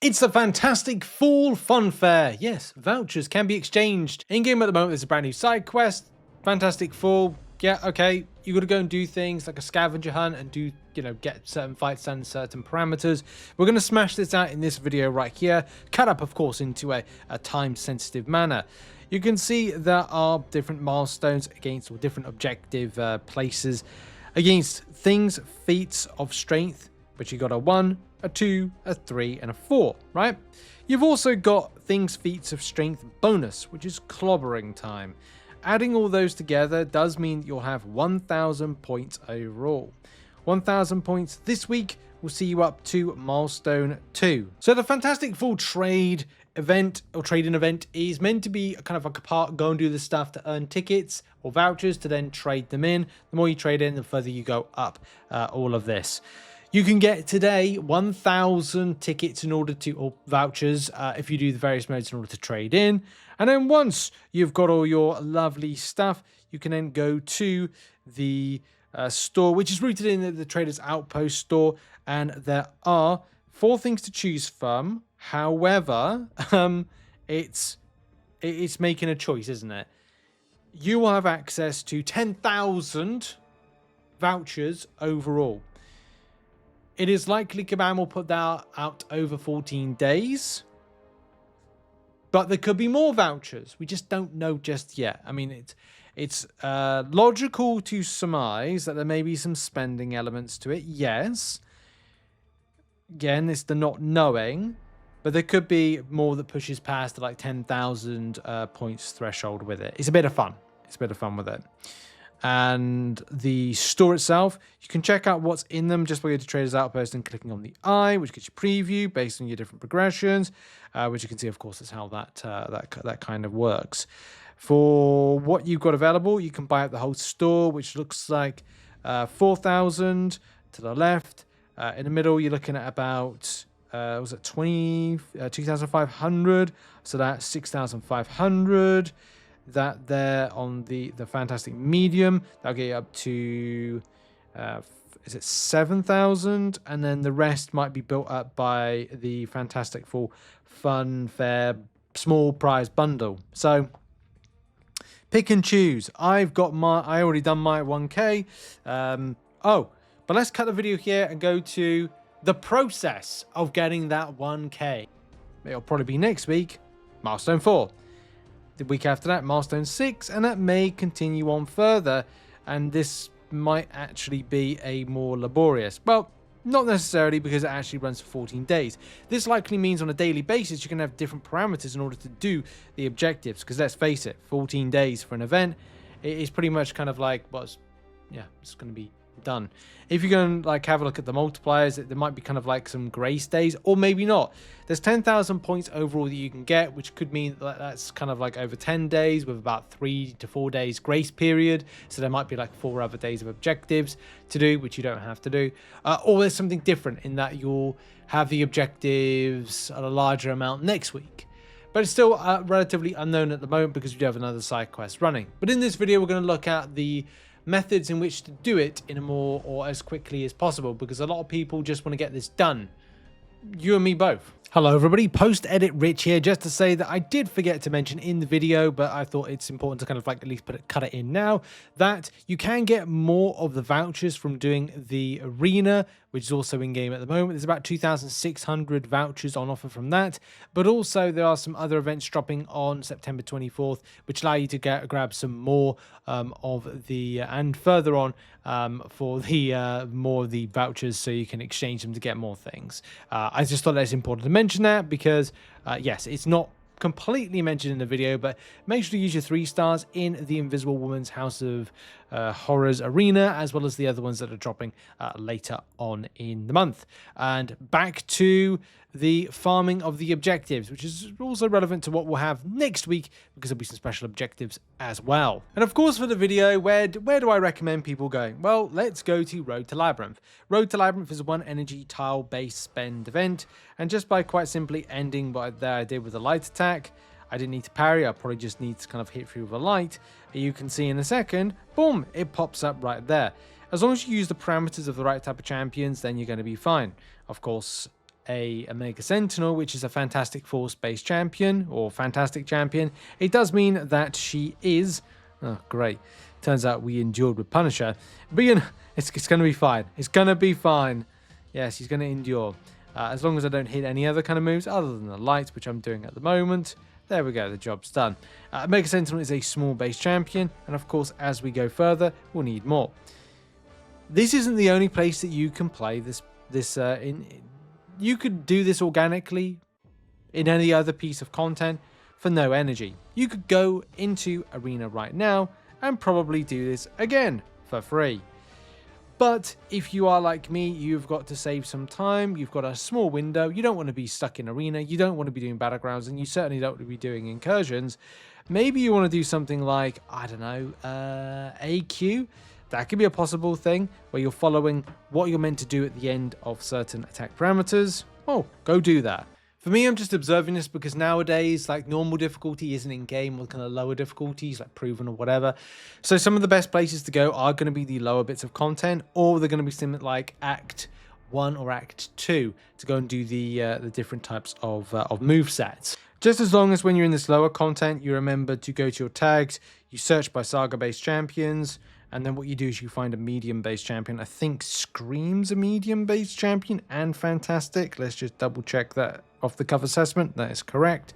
It's a fantastic fall fun fair. Yes, vouchers can be exchanged. In-game at the moment, there's a brand new side quest. Fantastic fall. Yeah, okay. You got to go and do things like a scavenger hunt and do, get certain fights done, certain parameters. We're going to smash this out in this video right here. Cut up, of course, into a time-sensitive manner. You can see there are different milestones against or different objective places against things, feats of strength, which you got a 1, a 2, a 3, and a 4, right? You've also got things, feats of strength bonus, which is clobbering time. Adding all those together does mean you'll have 1,000 points overall. 1,000 points this week will see you up to milestone 2. So the Fantastic Fall trade event or trading event is meant to be kind of like a part, go and do the stuff to earn tickets or vouchers to then trade them in. The more you trade in, the further you go up all of this. You can get today 1,000 tickets in order to, or vouchers, if you do the various modes in order to trade in. And then once you've got all your lovely stuff, you can then go to the store, which is rooted in the Trader's Outpost store. And there are 4 things to choose from. However, it's making a choice, isn't it? You will have access to 10,000 vouchers overall. It is likely Kabam will put that out over 14 days. But there could be more vouchers. We just don't know just yet. I mean, it's logical to surmise that there may be some spending elements to it. Yes. Again, it's the not knowing. But there could be more that pushes past the 10,000 points threshold with it. It's a bit of fun. It's a bit of fun with it. And the store itself, you can check out what's in them just by going to Trader's Outpost and clicking on the eye, which gets you preview based on your different progressions, which you can see, of course, is how that kind of works. For what you've got available, you can buy out the whole store, which looks like 4,000 to the left. In the middle, you're looking at about was it 2,500? So that's 6,500. That there on the Fantastic Medium, that'll get you up to is it 7,000, and then the rest might be built up by the Fantastic Fall Fun Fair small prize bundle. So pick and choose. I already done my 1k. But let's cut the video here and go to the process of getting that 1k. It'll probably be next week, milestone 4. The week after that, milestone 6, and that may continue on further, and this might actually be a more laborious, well, not necessarily, because it actually runs for 14 days. This likely means on a daily basis you can have different parameters in order to do the objectives, because let's face it, 14 days for an event, it is pretty much kind of like, well, it's going to be done. If you go and have a look at the multipliers, there might be kind of some grace days, or maybe not. There's 10,000 points overall that you can get, which could mean that that's kind of over 10 days with about 3 to 4 days grace period. So there might be 4 other days of objectives to do, which you don't have to do. Or there's something different in that you'll have the objectives at a larger amount next week. But it's still relatively unknown at the moment because we do have another side quest running. But in this video, we're going to look at the methods in which to do it in a more or as quickly as possible, because a lot of people just want to get this done. You and me both. Hello everybody, post-edit Rich here, just to say that I did forget to mention in the video, but I thought it's important to kind of at least cut it in now, that you can get more of the vouchers from doing the arena, which is also in game at the moment. There's about 2,600 vouchers on offer from that, but also there are some other events dropping on September 24th, which allow you to grab some more of the, and further on for the more of the vouchers, so you can exchange them to get more things. I just thought that's important to mention that because yes, it's not completely mentioned in the video, but make sure to use your 3 stars in the Invisible Woman's House of Horrors arena, as well as the other ones that are dropping later on in the month. And back to the farming of the objectives, which is also relevant to what we'll have next week, because there'll be some special objectives as well. And of course, for the video, where do I recommend people going? Well, let's go to Road to Labyrinth. Road to Labyrinth is a 1 energy tile based spend event, and just by quite simply ending what I did with a light attack, I didn't need to parry, I probably just need to kind of hit through with a light. You can see in a second, boom, it pops up right there. As long as you use the parameters of the right type of champions, then you're going to be fine. Of course, a Mega Sentinel, which is a Fantastic Force-based champion, or Fantastic champion, it does mean that she is... Oh, great. Turns out we endured with Punisher. But, you know, it's going to be fine. It's going to be fine. Yes, he's going to endure. As long as I don't hit any other kind of moves, other than the lights, which I'm doing at the moment. There we go, the job's done. Mega Sentinel is a small base champion, and of course, as we go further, we'll need more. This isn't the only place that you can play this. You could do this organically in any other piece of content for no energy. You could go into Arena right now and probably do this again for free. But if you are like me, you've got to save some time. You've got a small window. You don't want to be stuck in Arena. You don't want to be doing Battlegrounds, and you certainly don't want to be doing incursions. Maybe you want to do something like, I don't know, AQ. That could be a possible thing where you're following what you're meant to do at the end of certain attack parameters. Oh, go do that. For me, I'm just observing this because nowadays, like, normal difficulty isn't in game with kind of lower difficulties, like proven or whatever. So some of the best places to go are going to be the lower bits of content, or they're going to be something like Act 1 or Act 2 to go and do the different types of move sets. Just as long as when you're in this lower content, you remember to go to your tags, you search by saga-based champions, and then what you do is you find a medium-based champion. I think Scream's a medium-based champion and Fantastic. Let's just double-check that off the cuff assessment. That is correct.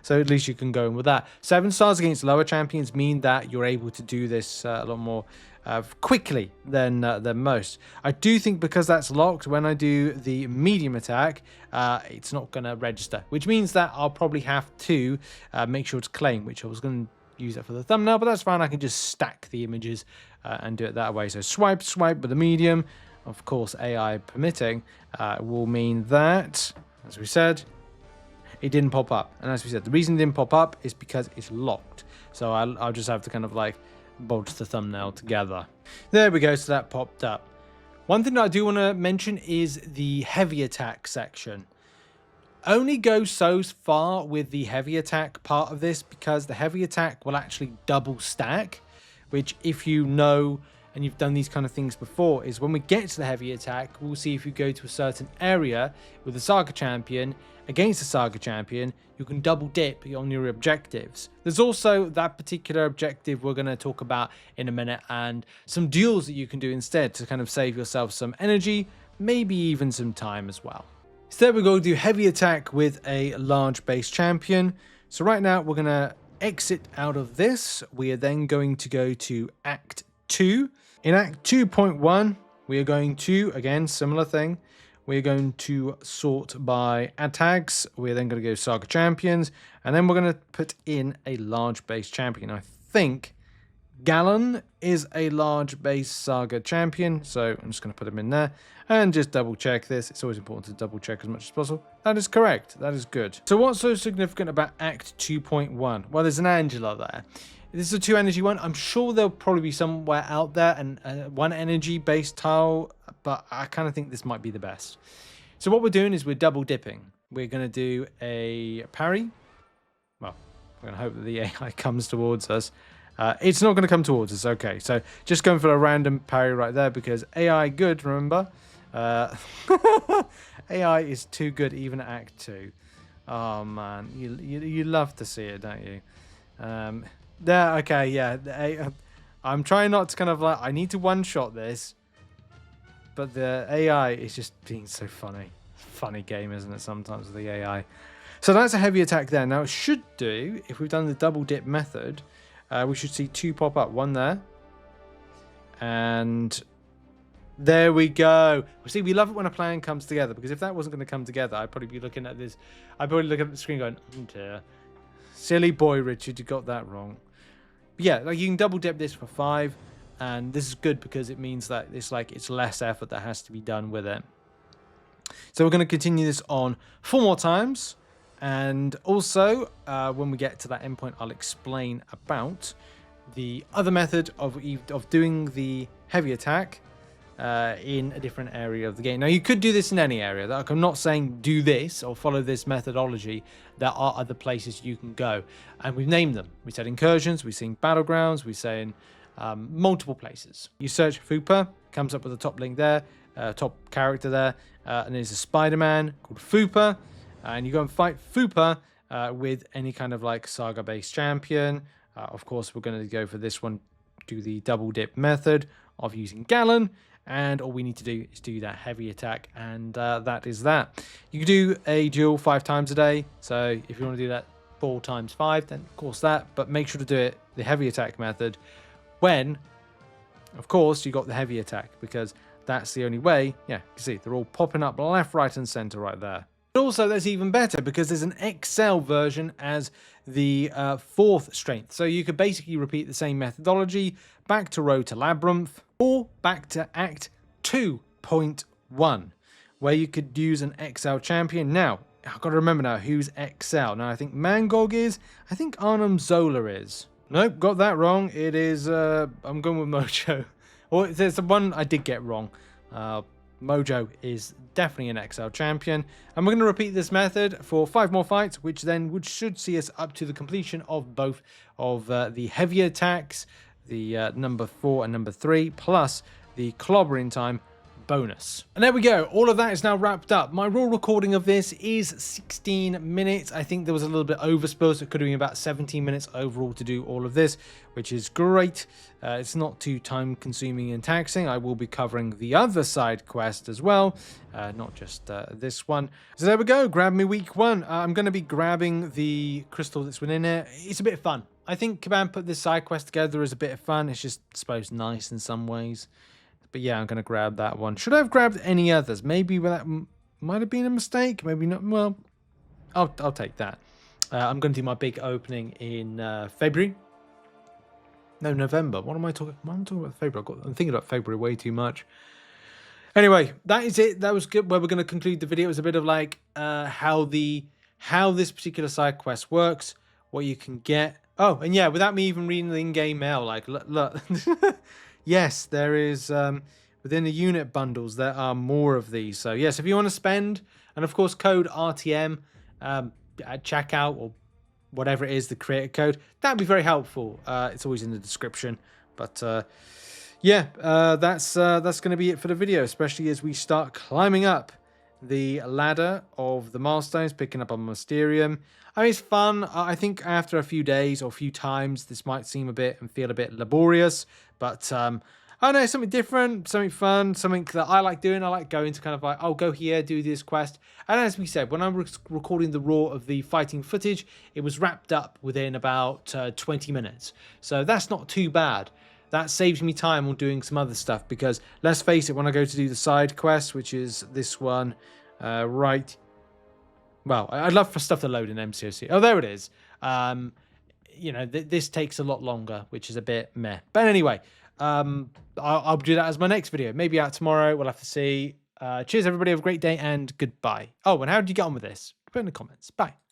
So at least you can go in with that. 7 stars against lower champions mean that you're able to do this a lot more quickly than most. I do think because that's locked, when I do the medium attack, it's not going to register, which means that I'll probably have to make sure it's claim, which I was going to use that for the thumbnail, but that's fine. I can just stack the images and do it that way. So swipe with the medium, of course AI permitting, will mean that, as we said, it didn't pop up. And as we said, the reason it didn't pop up is because it's locked. So I'll just have to kind of like bolt the thumbnail together. There we go, so that popped up. One thing that I do want to mention is the heavy attack section. Only go so far with the heavy attack part of this, because the heavy attack will actually double stack, which, if you know and you've done these kind of things before, is when we get to the heavy attack, we'll see if you go to a certain area with a Saga champion against a Saga champion, you can double dip on your objectives. There's also that particular objective we're going to talk about in a minute, and some duels that you can do instead to kind of save yourself some energy, maybe even some time as well. Instead, we're going to do heavy attack with a large base champion. So right now, we're going to exit out of this. We are then going to go to Act 2. In Act 2.1, we are going to, again, similar thing. We're going to sort by ad tags. We're then going to go Saga Champions. And then we're going to put in a large base champion. I think Gallon is a large base Saga champion. So I'm just going to put him in there. And just double check this. It's always important to double check as much as possible. That is correct. That is good. So what's so significant about Act 2.1? Well, there's an Angela there. This is a 2 energy one. I'm sure there'll probably be somewhere out there and 1 energy based tile, but I kind of think this might be the best. So what we're doing is we're double dipping. We're going to do a parry. Well, we're going to hope that the AI comes towards us. It's not going to come towards us. Okay, so just going for a random parry right there because AI good, remember? AI is too good even at Act 2. Oh man, you love to see it, don't you? There, okay, yeah. I'm trying not to kind of like, I need to one-shot this, but the AI is just being so funny. Funny game, isn't it, sometimes with the AI. So that's a heavy attack there. Now it should do, if we've done the double dip method, we should see 2 pop up. 1 there. And there we go. See, we love it when a plan comes together, because if that wasn't going to come together, I'd probably be looking at this. I'd probably look at the screen going, oh dear. Silly boy, Richard, you got that wrong. But yeah, like you can double dip this for 5, and this is good because it means that it's less effort that has to be done with it. So we're going to continue this on 4 more times, and also when we get to that endpoint, I'll explain about the other method of doing the heavy attack in a different area of the game. Now, you could do this in any area. Like, I'm not saying do this or follow this methodology. There are other places you can go, and we've named them. We said incursions, we've seen battlegrounds, we've seen multiple places. You search Fupa, comes up with the top link there. top character there, and there's a Spider-Man called Fupa, and you go and fight Fupa with any kind of like saga-based champion. Of course, we're going to go for this one, do the double dip method of using Gallon, and all we need to do is do that heavy attack, and that is that. You can do a duel 5 times a day, so if you want to do that 4 times 5, then of course that, but make sure to do it the heavy attack method when, of course, you got the heavy attack, because that's the only way. Yeah, you can see they're all popping up left, right, and center right there. But also, that's even better because there's an XL version as the 4th strength. So you could basically repeat the same methodology back to Road to Labyrinth or back to Act 2.1, where you could use an XL champion. Now, I've got to remember now who's XL. Now, I think Mangog is. I think Arnhem Zola is. Nope, got that wrong. It is, I'm going with Mojo. Or there's the one I did get wrong. Mojo is definitely an XL champion. And we're going to repeat this method for 5 more fights, which then should see us up to the completion of both of the heavy attacks, the number 4 and number 3, plus the clobbering time bonus. And there we go. All of that is now wrapped up. My raw recording of this is 16 minutes. I think there was a little bit overspill, so it could have been about 17 minutes overall to do all of this, which is great. It's not too time consuming and taxing. I will be covering the other side quest as well, not just this one. So there we go. Grab me week 1. I'm going to be grabbing the crystal that's within it. It's a bit of fun. I think Kaban put this side quest together as a bit of fun. It's just, I suppose, nice in some ways. But yeah, I'm going to grab that one. Should I have grabbed any others? Maybe that might have been a mistake. Maybe not. Well, I'll take that. I'm going to do my big opening in February. No, November. What am I talking? I'm talking about February. I'm thinking about February way too much. Anyway, that is it. That was good. Where we're going to conclude the video. It was a bit of like how this particular side quest works, what you can get. Oh, and yeah, without me even reading the in-game mail, like look. Yes, there is, within the unit bundles, there are more of these. So, yes, if you want to spend, and of course, code RTM at checkout or whatever it is, the creator code, that'd be very helpful. It's always in the description. But, yeah, that's going to be it for the video, especially as we start climbing up the ladder of the milestones, picking up on Mysterium. I mean, it's fun. I think after a few days or a few times, this might seem a bit and feel a bit laborious, but I don't know, something different, something fun, something that I like doing. I like going to kind of like, I'll go here, do this quest. And as we said, when I was recording the raw of the fighting footage, it was wrapped up within about 20 minutes. So that's not too bad. That saves me time on doing some other stuff because, let's face it, when I go to do the side quest, which is this one, right... Well, I'd love for stuff to load in MCOC. Oh, there it is. You know, this takes a lot longer, which is a bit meh. But anyway, I'll do that as my next video. Maybe out tomorrow. We'll have to see. Cheers, everybody. Have a great day and goodbye. Oh, and how did you get on with this? Put in the comments. Bye.